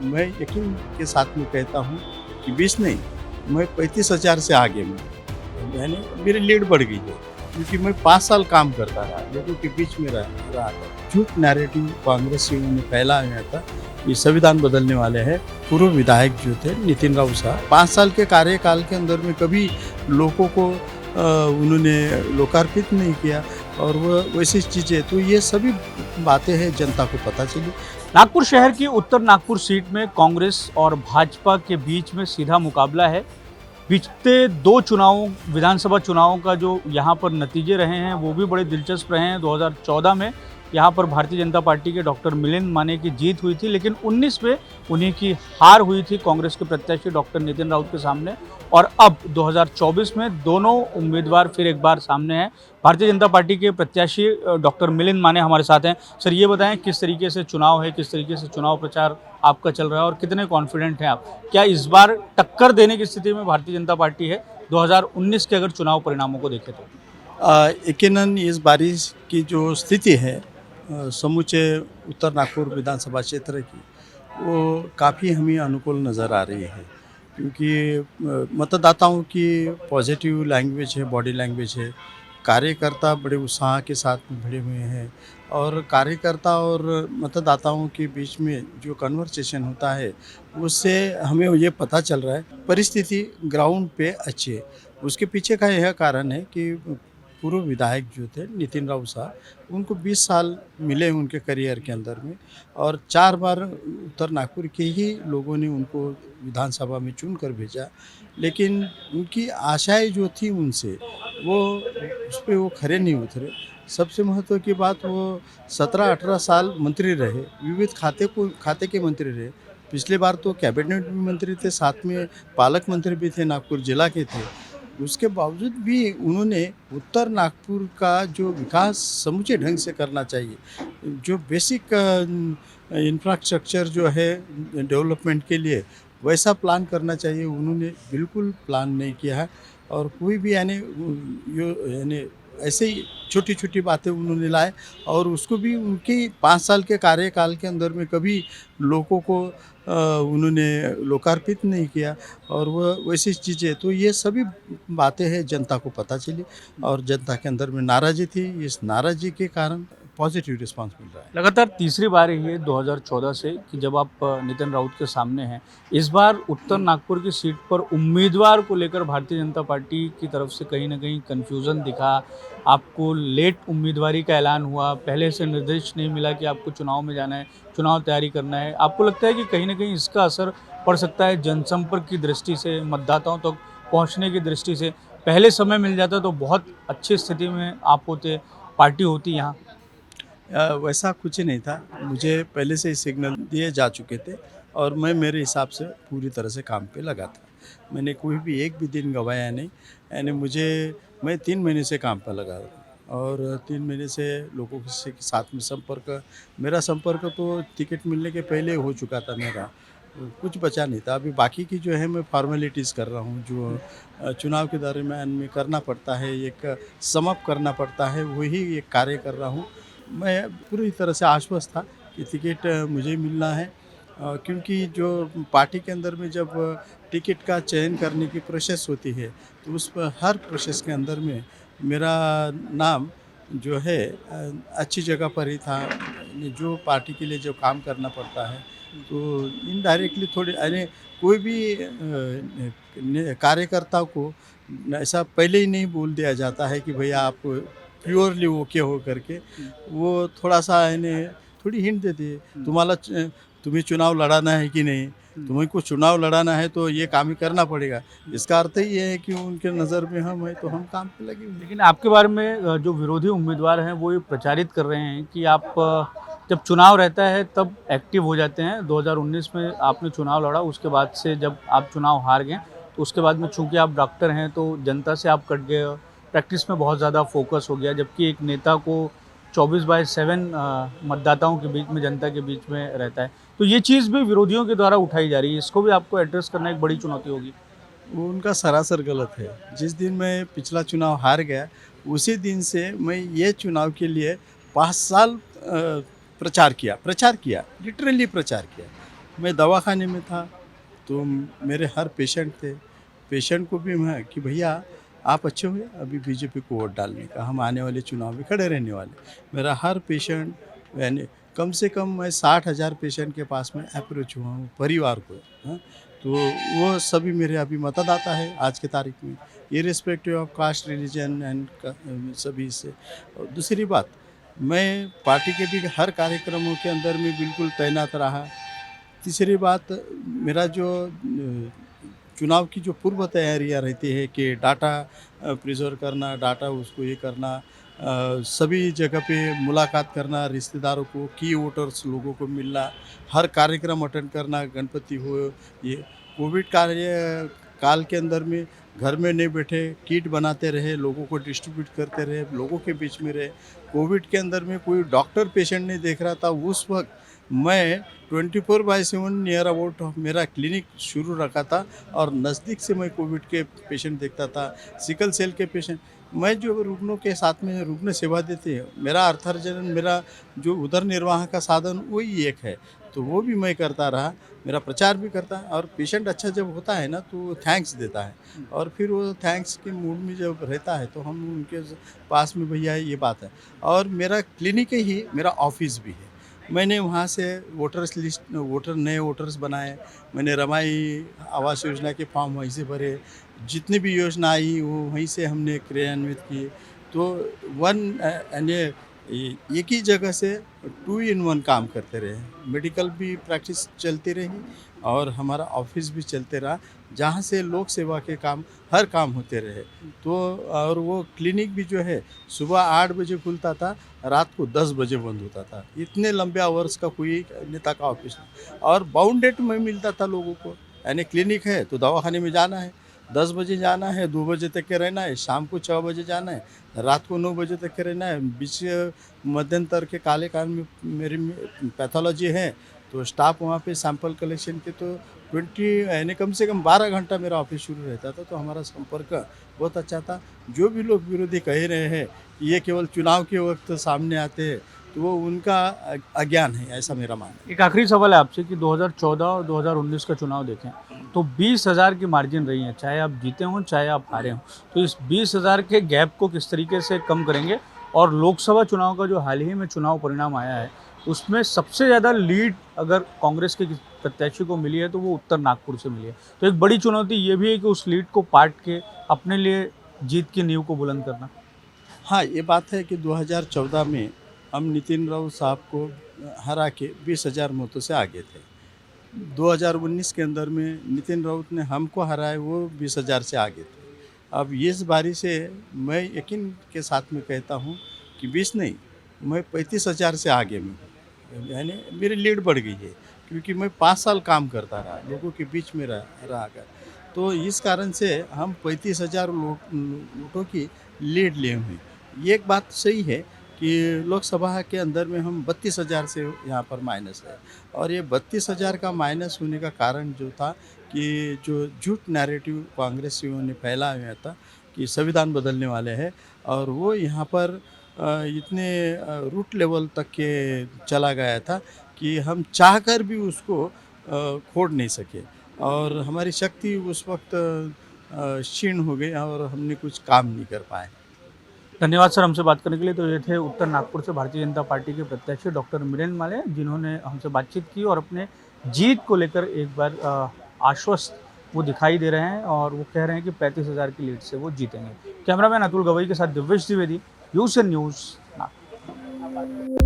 मैं यकीन के साथ में कहता हूँ कि 20 नहीं, मैं 35,000 से आगे में मैंने मेरी लीड बढ़ गई है, क्योंकि मैं 5 साल काम करता रहा, लोगों के बीच में रहा था। झूठ नैरेटिव कांग्रेस ने फैलाया था, ये संविधान बदलने वाले हैं। पूर्व विधायक जो थे नितिन राउत साहब, 5 साल के कार्यकाल के अंदर में कभी लोगों को उन्होंने लोकार्पित नहीं किया, और वो वैसी चीज़ें, तो ये सभी बातें हैं जनता को पता चली। नागपुर शहर की उत्तर नागपुर सीट में कांग्रेस और भाजपा के बीच में सीधा मुकाबला है। बीते 2 चुनावों विधानसभा चुनावों का जो यहाँ पर नतीजे रहे हैं वो भी बड़े दिलचस्प रहे हैं। 2014 में यहाँ पर भारतीय जनता पार्टी के डॉक्टर मिलिंद माने की जीत हुई थी, लेकिन 19 में उन्हीं की हार हुई थी कांग्रेस के प्रत्याशी डॉक्टर नितिन राउत के सामने। और अब 2024 में दोनों उम्मीदवार फिर एक बार सामने हैं। भारतीय जनता पार्टी के प्रत्याशी डॉक्टर मिलिंद माने हमारे साथ हैं। सर, ये बताएं किस तरीके से चुनाव है, किस तरीके से चुनाव प्रचार आपका चल रहा है और कितने कॉन्फिडेंट हैं आप? क्या इस बार टक्कर देने की स्थिति में भारतीय जनता पार्टी है 2019 के अगर चुनाव परिणामों को देखें तो? यकीनन इस बारिश की जो स्थिति है समूचे उत्तर नागपुर विधानसभा क्षेत्र की, वो काफ़ी हमें अनुकूल नज़र आ रही है, क्योंकि मतदाताओं की पॉजिटिव लैंग्वेज है, बॉडी लैंग्वेज है। कार्यकर्ता बड़े उत्साह के साथ में भिड़े हुए हैं, और कार्यकर्ता और मतदाताओं के बीच में जो कन्वर्सेशन होता है, उससे हमें ये पता चल रहा है परिस्थिति ग्राउंड पे अच्छी है। उसके पीछे का यह कारण है कि पूर्व विधायक जो थे नितिन राउत साहब, उनको 20 साल मिले उनके करियर के अंदर में, और 4 बार उत्तर नागपुर के ही लोगों ने उनको विधानसभा में चुन कर भेजा, लेकिन उनकी आशाएं जो थी उनसे, वो उस पर वो खरे नहीं उतरे। सबसे महत्व की बात, वो 17-18 साल मंत्री रहे, विविध खाते के मंत्री रहे। पिछले बार तो कैबिनेट भी मंत्री थे, साथ में पालक मंत्री भी थे, नागपुर जिला के थे। उसके बावजूद भी उन्होंने उत्तर नागपुर का जो विकास समूचे ढंग से करना चाहिए, जो बेसिक इंफ्रास्ट्रक्चर जो है डेवलपमेंट के लिए, वैसा प्लान करना चाहिए, उन्होंने बिल्कुल प्लान नहीं किया है। और कोई भी यानी ऐसे ही छोटी छोटी बातें उन्होंने लाए, और उसको भी उनकी 5 साल के कार्यकाल के अंदर में कभी लोगों को उन्होंने लोकार्पित नहीं किया, और वह वैसी चीज़ें, तो ये सभी बातें हैं जनता को पता चली, और जनता के अंदर में नाराज़ी थी। इस नाराज़ी के कारण पॉजिटिव रिस्पांस मिल रहा है। लगातार तीसरी बार है ये 2014 से कि जब आप नितिन राउत के सामने हैं। इस बार उत्तर नागपुर की सीट पर उम्मीदवार को लेकर भारतीय जनता पार्टी की तरफ से कहीं ना कहीं कन्फ्यूज़न दिखा। आपको लेट उम्मीदवारी का ऐलान हुआ, पहले से निर्देश नहीं मिला कि आपको चुनाव में जाना है, चुनाव तैयारी करना है। आपको लगता है कि कहीं ना कहीं इसका असर पड़ सकता है जनसंपर्क की दृष्टि से, मतदाताओं तक पहुँचने की दृष्टि से? पहले समय मिल जाता तो बहुत अच्छी स्थिति में आप होते, पार्टी होती यहाँ। वैसा कुछ नहीं था, मुझे पहले से ही सिग्नल दिए जा चुके थे, और मैं मेरे हिसाब से पूरी तरह से काम पे लगा था। मैंने कोई भी एक भी दिन गंवाया नहीं, यानी मैं 3 महीने से काम पे लगा था, और 3 महीने से लोगों के साथ में मेरा संपर्क तो टिकट मिलने के पहले हो चुका था मेरा, कुछ बचा नहीं था। अभी बाकी की जो है मैं फॉर्मेलिटीज़ कर रहा हूँ, जो चुनाव के दरमियान में करना पड़ता है, एक समअप करना पड़ता है, वही एक कार्य कर रहा हूँ। मैं पूरी तरह से आश्वस्त था कि टिकट मुझे मिलना है, क्योंकि जो पार्टी के अंदर में जब टिकट का चयन करने की प्रोसेस होती है, तो उस पर हर प्रोसेस के अंदर में मेरा नाम जो है अच्छी जगह पर ही था। जो पार्टी के लिए जो काम करना पड़ता है, तो इनडायरेक्टली थोड़े यानी कोई भी कार्यकर्ता को ऐसा पहले ही नहीं बोल दिया जाता है कि भैया आप प्योरली ओके हो करके, वो थोड़ा सा यानी थोड़ी हिंट देती है, तुम्हें चुनाव लड़ाना है कि नहीं, तुम्हें को चुनाव लड़ाना है तो ये काम ही करना पड़ेगा। इसका अर्थ ही ये है कि उनके नज़र में हम हैं, तो हम काम पे लगे हुए हैं। लेकिन आपके बारे में जो विरोधी उम्मीदवार हैं वो ये प्रचारित कर रहे हैं कि आप जब चुनाव रहता है तब एक्टिव हो जाते हैं। 2019 में आपने चुनाव लड़ा, उसके बाद से जब आप चुनाव हार गए तो उसके बाद में चूंकि आप डॉक्टर हैं तो जनता से आप कट गए, प्रैक्टिस में बहुत ज़्यादा फोकस हो गया, जबकि एक नेता को 24/7 मतदाताओं के बीच में, जनता के बीच में रहता है। तो ये चीज़ भी विरोधियों के द्वारा उठाई जा रही है, इसको भी आपको एड्रेस करना एक बड़ी चुनौती होगी। वो उनका सरासर गलत है। जिस दिन मैं पिछला चुनाव हार गया, उसी दिन से मैं ये चुनाव के लिए 5 साल प्रचार किया, लिटरली प्रचार किया। मैं दवाखाने में था, तो मेरे हर पेशेंट थे। पेशेंट को भी मैं कि भैया आप अच्छे हुए अभी बीजेपी को वोट डालने का, हम आने वाले चुनाव में खड़े रहने वाले। मेरा हर पेशेंट यानी कम से कम मैं 60,000 पेशेंट के पास में अप्रोच हुआ हूँ परिवार को। हाँ, तो वो सभी मेरे अभी मतदाता है आज की तारीख में, irrespective of caste, religion and सभी से। और दूसरी बात, मैं पार्टी के भी हर कार्यक्रमों के अंदर में बिल्कुल तैनात रहा। तीसरी बात, मेरा जो चुनाव की जो पूर्व तैयारियां रहती है कि डाटा प्रिजर्व करना, डाटा उसको ये करना, सभी जगह पे मुलाकात करना, रिश्तेदारों को, की वोटर्स लोगों को मिलना, हर कार्यक्रम अटेंड करना, गणपति हो, ये कोविड कार्य काल के अंदर में घर में नहीं बैठे, किट बनाते रहे, लोगों को डिस्ट्रीब्यूट करते रहे, लोगों के बीच में रहे। कोविड के अंदर में कोई डॉक्टर पेशेंट नहीं देख रहा था, उस वक्त मैं 24/7 नियर अबाउट मेरा क्लिनिक शुरू रखा था और नज़दीक से मैं कोविड के पेशेंट देखता था, सिकल सेल के पेशेंट। मैं जो रुग्णों के साथ में रुग्ण सेवा देते हैं, मेरा अर्थार्जन, मेरा जो उदर निर्वाह का साधन वही एक है, तो वो भी मैं करता रहा। मेरा प्रचार भी करता है और पेशेंट अच्छा जब होता है ना तो वो थैंक्स देता है, और फिर वो थैंक्स के मूड में जब रहता है तो हम उनके पास में भैया ये बात है। और मेरा क्लिनिक ही मेरा ऑफिस भी है। मैंने वहाँ से वोटर्स लिस्ट, नए वोटर्स बनाए, मैंने रमाई आवास योजना के फॉर्म वहीं से भरे, जितनी भी योजना आई वो वहीं से हमने क्रियान्वित किए। तो यानी एक ही जगह से 2 in 1 काम करते रहे। मेडिकल भी प्रैक्टिस चलती रही और हमारा ऑफिस भी चलते रहा, जहाँ से लोक सेवा के काम, हर काम होते रहे। तो और वो क्लिनिक भी जो है सुबह 8 बजे खुलता था, रात को 10 बजे बंद होता था। इतने लंबे आवर्स का कोई नेता का ऑफिस नहीं, और बाउंडेड में मिलता था लोगों को। यानी क्लिनिक है तो दवाखाने में जाना है, 10 बजे जाना है, 2 बजे तक के रहना है, शाम को 6 बजे जाना है, रात को 9 बजे तक के रहना है। बीच मध्यंतर के काले काल में मेरी पैथोलॉजी है, तो स्टाफ वहाँ पे सैंपल कलेक्शन के तो 20 यानी कम से कम 12 घंटा मेरा ऑफिस शुरू रहता था। तो हमारा संपर्क बहुत अच्छा था। जो भी लोग विरोधी कह रहे हैं ये केवल चुनाव के वक्त सामने आते हैं, तो वो उनका अज्ञान है, ऐसा मेरा मानना है। एक आखिरी सवाल है आपसे कि 2014 और 2019 का चुनाव देखें तो 20,000 की मार्जिन रही है, चाहे आप जीते हों चाहे आप हारे हों। तो इस 20,000 के गैप को किस तरीके से कम करेंगे? और लोकसभा चुनाव का जो हाल ही में चुनाव परिणाम आया है उसमें सबसे ज़्यादा लीड अगर कांग्रेस के प्रत्याशी को मिली है तो वो उत्तर नागपुर से मिली है। तो एक बड़ी चुनौती ये भी है कि उस लीड को पाट के अपने लिए जीत की नींव को बुलंद करना। हाँ, ये बात है कि 2014 में हम नितिन राउत साहब को हरा के 20,000 मतों से आगे थे। 2019 के अंदर में नितिन राउत ने हमको हराया, वो 20,000 से आगे थे। अब इस बारी से मैं यकीन के साथ में कहता हूँ कि 20 नहीं, मैं 35,000 से आगे में हूँ। यानी मेरी लीड बढ़ गई है, क्योंकि मैं 5 साल काम करता रहा, लोगों के बीच में रहा कर। तो इस कारण से हम 35,000 वोटों की लीड लिए हुए हैं। ये एक बात सही है कि लोकसभा के अंदर में हम 32,000 से यहाँ पर माइनस है, और ये 32,000 का माइनस होने का कारण जो था कि जो झूठ नैरेटिव कांग्रेसियों ने फैलाया हुआ था कि संविधान बदलने वाले हैं, और वो यहाँ पर इतने रूट लेवल तक के चला गया था कि हम चाहकर भी उसको खोड़ नहीं सके, और हमारी शक्ति उस वक्त क्षीण हो गई और हमने कुछ काम नहीं कर पाए। धन्यवाद सर हमसे बात करने के लिए। तो ये थे उत्तर नागपुर से भारतीय जनता पार्टी के प्रत्याशी डॉक्टर मिलिंद माले, जिन्होंने हमसे बातचीत की और अपने जीत को लेकर एक बार आश्वस्त वो दिखाई दे रहे हैं और वो कह रहे हैं कि 35,000 की लीड से वो जीतेंगे। कैमरामैन अतुल गवई के साथ दिव्येश द्विवेदी, यूएसएन न्यूज़ नागपुर।